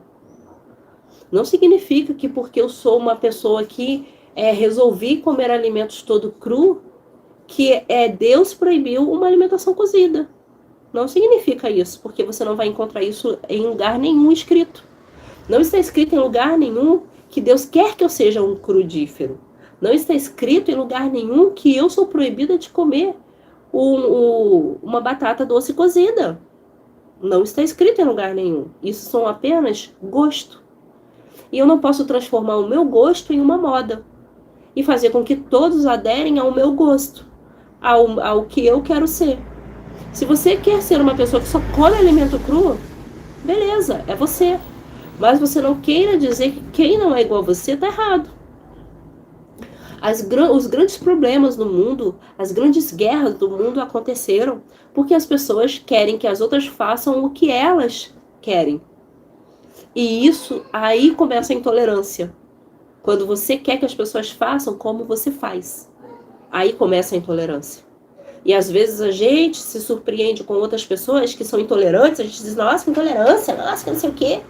Speaker 2: Não significa que porque eu sou uma pessoa que resolvi comer alimentos todo cru, que Deus proibiu uma alimentação cozida. Não significa isso, porque você não vai encontrar isso em lugar nenhum escrito. Não está escrito em lugar nenhum que Deus quer que eu seja um crudífero. Não está escrito em lugar nenhum que eu sou proibida de comer uma batata doce cozida. Não está escrito em lugar nenhum. Isso são apenas gosto. E eu não posso transformar o meu gosto em uma moda e fazer com que todos aderem ao meu gosto, ao que eu quero ser. Se você quer ser uma pessoa que só come alimento cru, beleza, é você. Mas você não queira dizer que quem não é igual a você está errado. Os grandes problemas no mundo, as grandes guerras do mundo aconteceram porque as pessoas querem que as outras façam o que elas querem. E isso, aí começa a intolerância. Quando você quer que as pessoas façam como você faz. Aí começa a intolerância. E às vezes a gente se surpreende com outras pessoas que são intolerantes, a gente diz, nossa, que intolerância, nossa, que não sei o quê,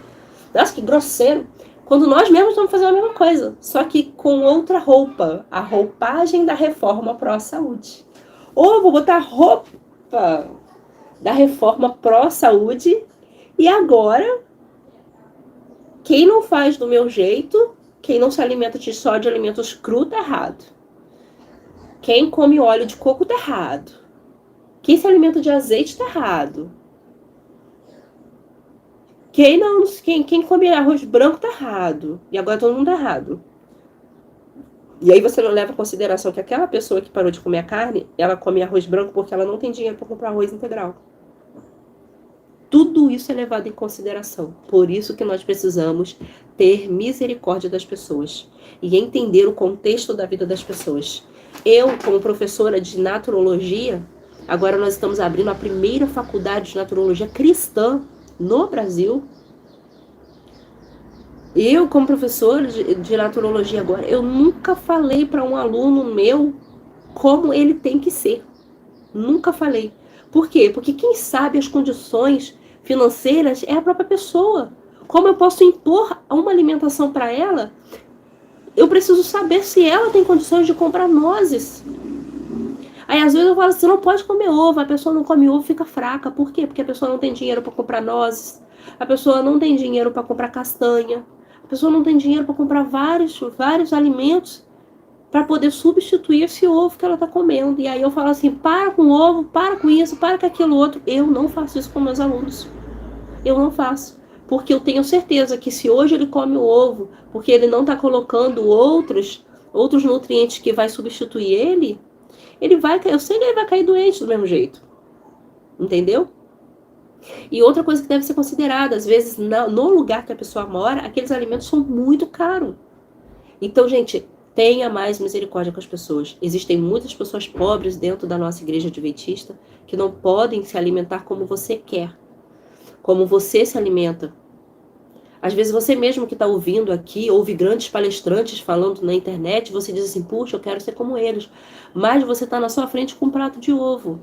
Speaker 2: nossa, que grosseiro. Quando nós mesmos estamos fazendo a mesma coisa, só que com outra roupa, a roupagem da reforma pró-saúde. Ou eu vou botar a roupa da reforma pró-saúde e agora, quem não faz do meu jeito, quem não se alimenta só de alimentos crus, tá errado. Quem come óleo de coco, tá errado. Quem se alimenta de azeite, tá errado. Quem come arroz branco tá errado. E agora todo mundo tá errado. E aí você não leva em consideração que aquela pessoa que parou de comer a carne, ela come arroz branco porque ela não tem dinheiro para comprar arroz integral. Tudo isso é levado em consideração. Por isso que nós precisamos ter misericórdia das pessoas e entender o contexto da vida das pessoas. Eu, como professora de naturologia, agora nós estamos abrindo a primeira faculdade de naturologia cristã no Brasil. Eu, como professora de naturologia agora, eu nunca falei para um aluno meu como ele tem que ser. Nunca falei. Por quê? Porque quem sabe as condições financeiras é a própria pessoa. Como eu posso impor uma alimentação para ela? Eu preciso saber se ela tem condições de comprar nozes. Aí às vezes eu falo assim, você não pode comer ovo, a pessoa não come ovo, fica fraca. Por quê? Porque a pessoa não tem dinheiro para comprar nozes, a pessoa não tem dinheiro para comprar castanha, a pessoa não tem dinheiro para comprar vários alimentos para poder substituir esse ovo que ela está comendo. E aí eu falo assim, para com o ovo, para com isso, para com aquilo outro. Eu não faço isso com meus alunos. Eu não faço. Porque eu tenho certeza que se hoje ele come o ovo, porque ele não está colocando outros nutrientes que vai substituir ele vai cair, eu sei que ele vai cair doente do mesmo jeito. Entendeu? E outra coisa que deve ser considerada, às vezes no lugar que a pessoa mora, aqueles alimentos são muito caros. Então, gente, tenha mais misericórdia com as pessoas. Existem muitas pessoas pobres dentro da nossa igreja adventista que não podem se alimentar como você quer. Como você se alimenta. Às vezes você mesmo que está ouvindo aqui, ouve grandes palestrantes falando na internet, você diz assim, puxa, eu quero ser como eles. Mas você está na sua frente com um prato de ovo.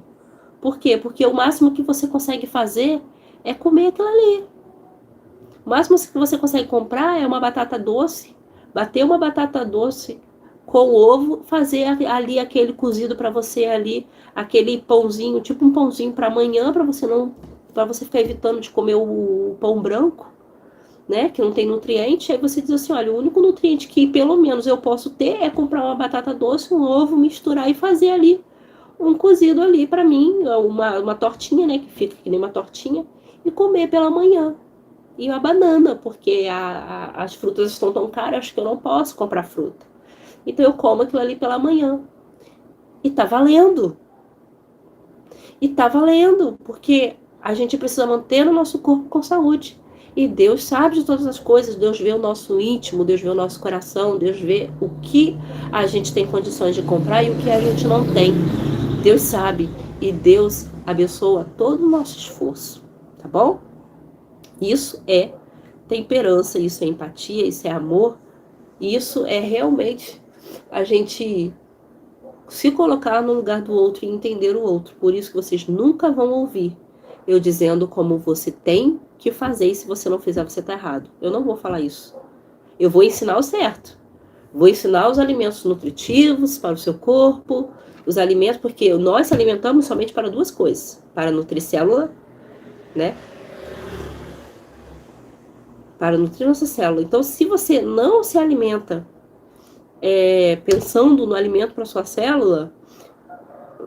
Speaker 2: Por quê? Porque o máximo que você consegue fazer é comer aquilo ali. O máximo que você consegue comprar é uma batata doce, bater uma batata doce com ovo, fazer ali aquele cozido para você ali, aquele pãozinho, tipo um pãozinho para amanhã, para você ficar evitando de comer o pão branco. né, que não tem nutriente, aí você diz assim, olha, o único nutriente que pelo menos eu posso ter é comprar uma batata doce, um ovo, misturar e fazer ali um cozido ali para mim, uma tortinha, né, que fica que nem uma tortinha, e comer pela manhã. E a banana, porque as frutas estão tão caras que eu não posso comprar fruta. Então eu como aquilo ali pela manhã. E tá valendo. E tá valendo, porque a gente precisa manter o nosso corpo com saúde. E Deus sabe de todas as coisas, Deus vê o nosso íntimo, Deus vê o nosso coração, Deus vê o que a gente tem condições de comprar e o que a gente não tem. Deus sabe e Deus abençoa todo o nosso esforço, tá bom? Isso é temperança, isso é empatia, isso é amor, isso é realmente a gente se colocar no lugar do outro e entender o outro. Por isso que vocês nunca vão ouvir eu dizendo como você tem que fazer e se você não fizer, você está errado. Eu não vou falar isso. Eu vou ensinar o certo. Vou ensinar os alimentos nutritivos para o seu corpo, os alimentos, porque nós se alimentamos somente para duas coisas. Para nutrir célula, né? Para nutrir nossa célula. Então, se você não se alimenta pensando no alimento para sua célula,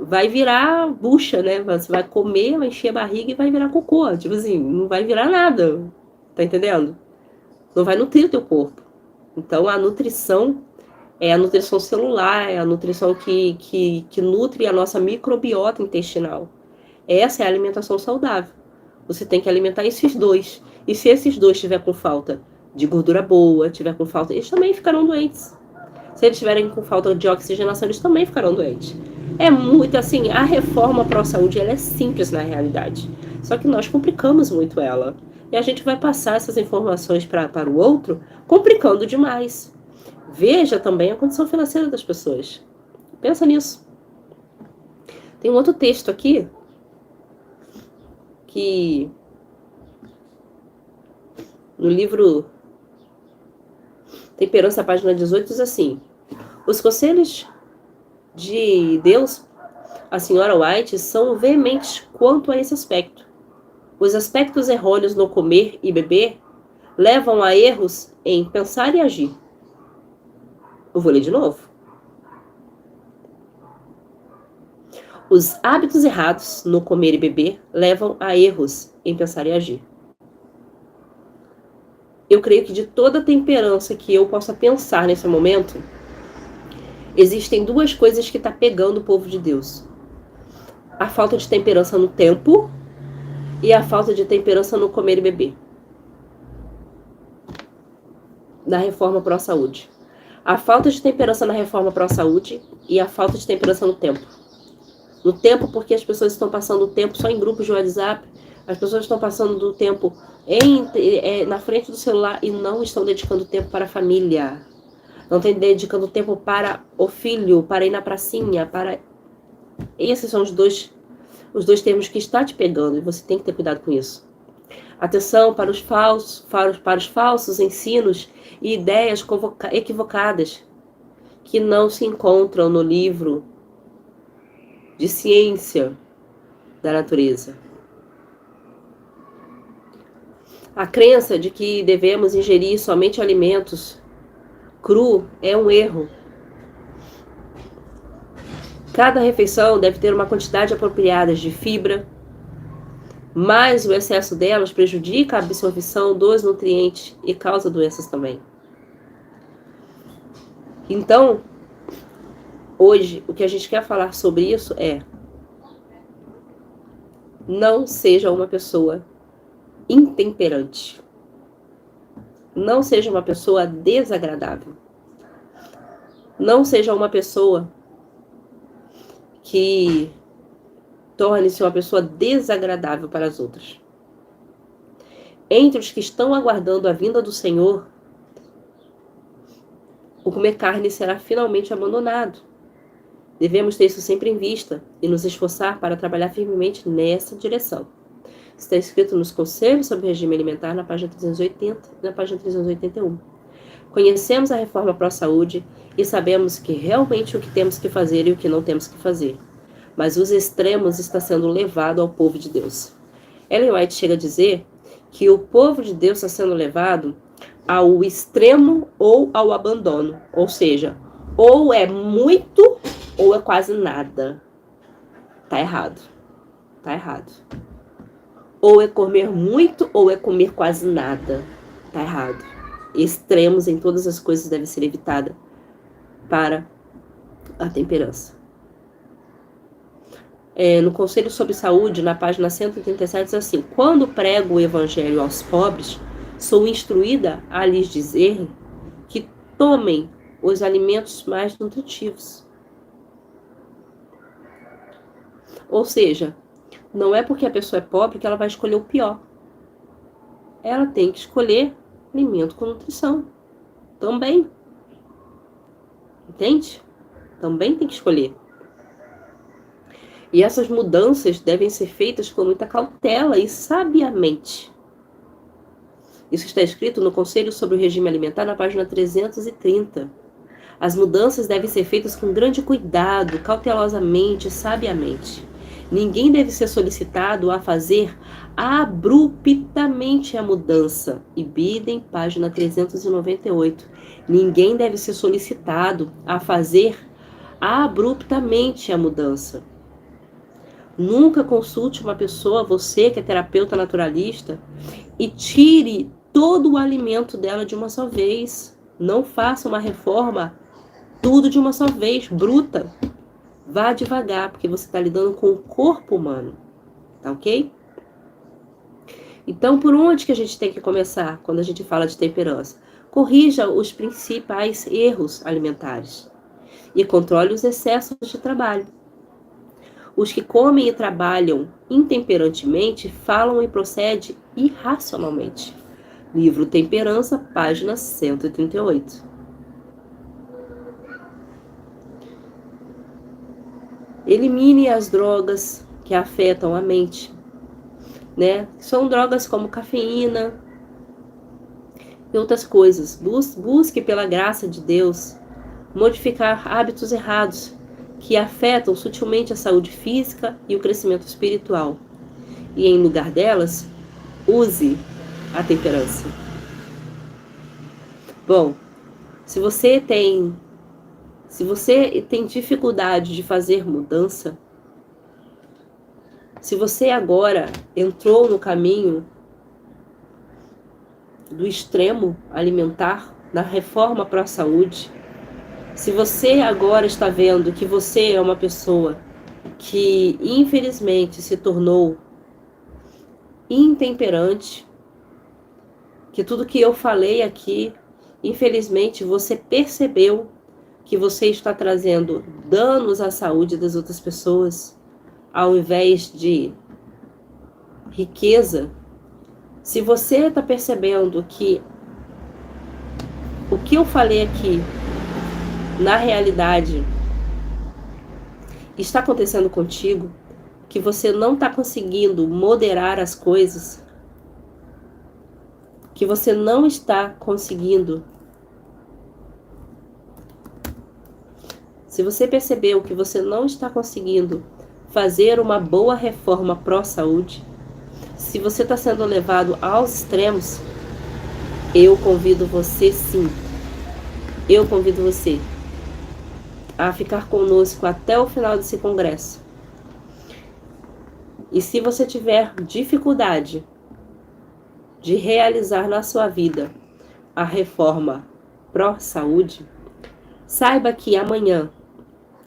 Speaker 2: vai virar bucha, né? Você vai comer, vai encher a barriga e vai virar cocô. Tipo assim, não vai virar nada. Tá entendendo? Não vai nutrir o teu corpo. Então, a nutrição é a nutrição celular, é a nutrição que nutre a nossa microbiota intestinal. Essa é a alimentação saudável. Você tem que alimentar esses dois. E se esses dois estiver com falta de gordura boa, tiver com falta, eles também ficarão doentes. Se eles estiverem com falta de oxigenação, eles também ficarão doentes. É muito assim, a reforma pró-saúde, ela é simples na realidade. Só que nós complicamos muito ela. E a gente vai passar essas informações para o outro, complicando demais. Veja também a condição financeira das pessoas. Pensa nisso. Tem um outro texto aqui, que no livro Temperança, página 18, diz assim: os conselhos de Deus, a senhora White, são veementes quanto a esse aspecto. Os aspectos errôneos no comer e beber levam a erros em pensar e agir. Eu vou ler de novo. Os hábitos errados no comer e beber levam a erros em pensar e agir. Eu creio que de toda a temperança que eu possa pensar nesse momento, existem duas coisas que estão pegando o povo de Deus. A falta de temperança no tempo e a falta de temperança no comer e beber. Da reforma pró-saúde. A falta de temperança na reforma pró-saúde e a falta de temperança no tempo. No tempo, porque as pessoas estão passando o tempo só em grupos de WhatsApp, as pessoas estão passando do tempo na frente do celular e não estão dedicando tempo para a família. Não estão dedicando tempo para o filho, para ir na pracinha, para... Esses são os dois termos que está te pegando e você tem que ter cuidado com isso. Atenção para os falsos ensinos e ideias equivocadas que não se encontram no livro de ciência da natureza. A crença de que devemos ingerir somente alimentos cru é um erro. Cada refeição deve ter uma quantidade apropriada de fibra, mas o excesso delas prejudica a absorção dos nutrientes e causa doenças também. Então, hoje, o que a gente quer falar sobre isso é: não seja uma pessoa intemperante. Não seja uma pessoa desagradável. Não seja uma pessoa que torne-se uma pessoa desagradável para as outras. Entre os que estão aguardando a vinda do Senhor, o comer carne será finalmente abandonado. Devemos ter isso sempre em vista e nos esforçar para trabalhar firmemente nessa direção. Está escrito nos Conselhos sobre Regime Alimentar, na página 380 e na página 381. Conhecemos a reforma pró-saúde e sabemos que realmente o que temos que fazer e o que não temos que fazer. Mas os extremos estão sendo levados ao povo de Deus. Ellen White chega a dizer que o povo de Deus está sendo levado ao extremo ou ao abandono. Ou seja, ou é muito ou é quase nada. Tá errado. Tá errado. Ou é comer muito ou é comer quase nada. Tá errado. Extremos em todas as coisas devem ser evitadas para a temperança. No Conselho sobre Saúde, na página 137, diz assim: quando prego o evangelho aos pobres, sou instruída a lhes dizer que tomem os alimentos mais nutritivos. Ou seja, não é porque a pessoa é pobre que ela vai escolher o pior. Ela tem que escolher alimento com nutrição. Também. Entende? Também tem que escolher. E essas mudanças devem ser feitas com muita cautela e sabiamente. Isso está escrito no Conselho sobre o Regime Alimentar, na página 330. As mudanças devem ser feitas com grande cuidado, cautelosamente, sabiamente. Ninguém deve ser solicitado a fazer abruptamente a mudança. Ibidem, página 398. Ninguém deve ser solicitado a fazer abruptamente a mudança. Nunca consulte uma pessoa, você que é terapeuta naturalista, e tire todo o alimento dela de uma só vez. Não faça uma reforma tudo de uma só vez, bruta. Vá devagar, porque você está lidando com o corpo humano. Tá ok? Então, por onde que a gente tem que começar quando a gente fala de temperança? Corrija os principais erros alimentares e controle os excessos de trabalho. Os que comem e trabalham intemperantemente falam e procedem irracionalmente. Livro Temperança, página 138. Elimine as drogas que afetam a mente, né? São drogas como cafeína e outras coisas. Busque pela graça de Deus modificar hábitos errados que afetam sutilmente a saúde física e o crescimento espiritual. E em lugar delas, use a temperança. Bom, se você tem dificuldade de fazer mudança, se você agora entrou no caminho do extremo alimentar, na reforma para a saúde, se você agora está vendo que você é uma pessoa que infelizmente se tornou intemperante, que tudo que eu falei aqui, infelizmente você percebeu que você está trazendo danos à saúde das outras pessoas, ao invés de riqueza. Se você está percebendo que o que eu falei aqui, na realidade, está acontecendo contigo, que você não está conseguindo moderar as coisas, que você não está conseguindo. Se você percebeu que você não está conseguindo fazer uma boa reforma pró-saúde, se você está sendo levado aos extremos, eu convido você sim. Eu convido você a ficar conosco até o final desse congresso. E se você tiver dificuldade de realizar na sua vida a reforma pró-saúde, saiba que amanhã,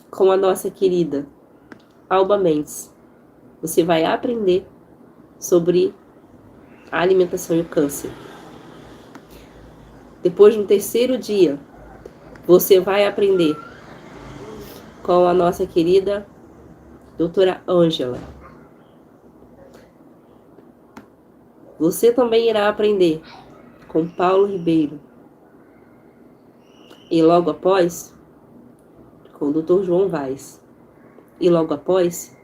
Speaker 2: com a nossa querida Alba Mendes, você vai aprender sobre a alimentação e o câncer. Depois, no terceiro dia, você vai aprender com a nossa querida doutora Ângela. Você também irá aprender com Paulo Ribeiro. E logo após, com o Dr. João Vaz. E logo após,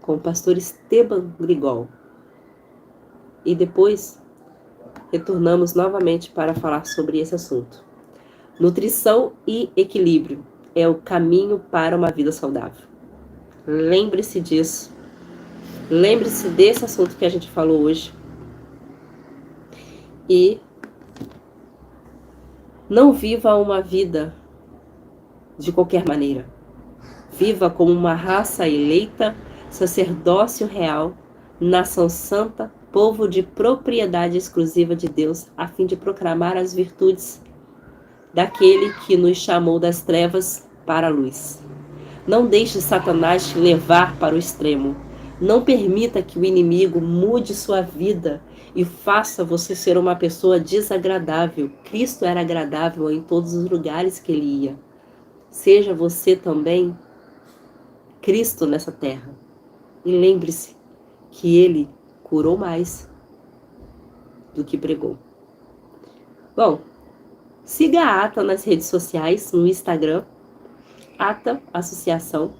Speaker 2: com o pastor Esteban Grigol. E depois, retornamos novamente para falar sobre esse assunto. Nutrição e equilíbrio é o caminho para uma vida saudável. Lembre-se disso. Lembre-se desse assunto que a gente falou hoje. e não viva uma vida de qualquer maneira. Viva como uma raça eleita, sacerdócio real, nação santa, povo de propriedade exclusiva de Deus, a fim de proclamar as virtudes daquele que nos chamou das trevas para a luz. Não deixe Satanás te levar para o extremo. Não permita que o inimigo mude sua vida e faça você ser uma pessoa desagradável. Cristo era agradável em todos os lugares que ele ia. Seja você também Cristo nessa terra. E lembre-se que ele curou mais do que pregou. Bom, siga a Ata nas redes sociais, no Instagram, Ata Associação.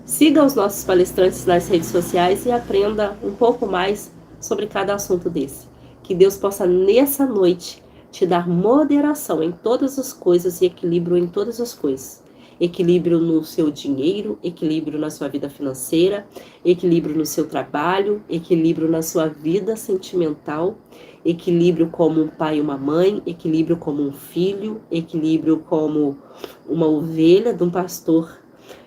Speaker 2: Siga os nossos palestrantes nas redes sociais e aprenda um pouco mais sobre cada assunto desse. Que Deus possa, nessa noite, te dar moderação em todas as coisas e equilíbrio em todas as coisas. Equilíbrio no seu dinheiro, equilíbrio na sua vida financeira, equilíbrio no seu trabalho, equilíbrio na sua vida sentimental, equilíbrio como um pai e uma mãe, equilíbrio como um filho, equilíbrio como uma ovelha de um pastor,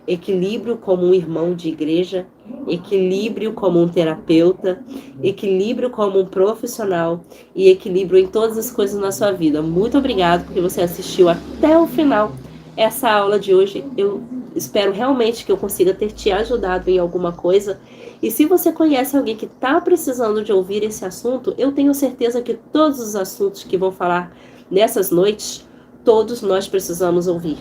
Speaker 2: equilíbrio como um irmão de igreja, equilíbrio como um terapeuta, equilíbrio como um profissional e equilíbrio em todas as coisas na sua vida. Muito obrigado porque você assistiu até o final essa aula de hoje. Eu espero realmente que eu consiga ter te ajudado em alguma coisa. E se você conhece alguém que está precisando de ouvir esse assunto, eu tenho certeza que todos os assuntos que vão falar nessas noites, todos nós precisamos ouvir.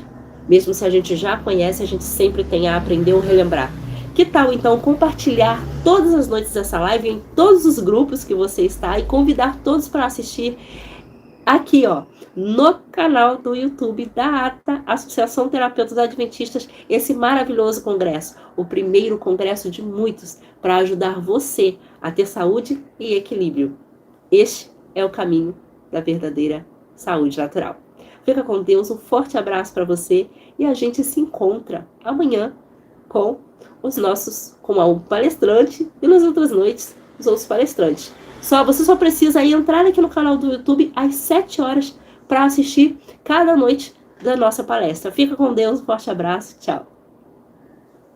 Speaker 2: Mesmo se a gente já conhece, a gente sempre tem a aprender ou relembrar. Que tal, então, compartilhar todas as noites dessa live em todos os grupos que você está e convidar todos para assistir aqui, ó, no canal do YouTube da ATA, Associação Terapeutas Adventistas, esse maravilhoso congresso, o primeiro congresso de muitos para ajudar você a ter saúde e equilíbrio. Este é o caminho da verdadeira saúde natural. Fica com Deus, um forte abraço para você e a gente se encontra amanhã com o palestrante e nas outras noites os outros palestrantes. Você só precisa entrar aqui no canal do YouTube às 7 horas para assistir cada noite da nossa palestra. Fica com Deus, um forte abraço, tchau.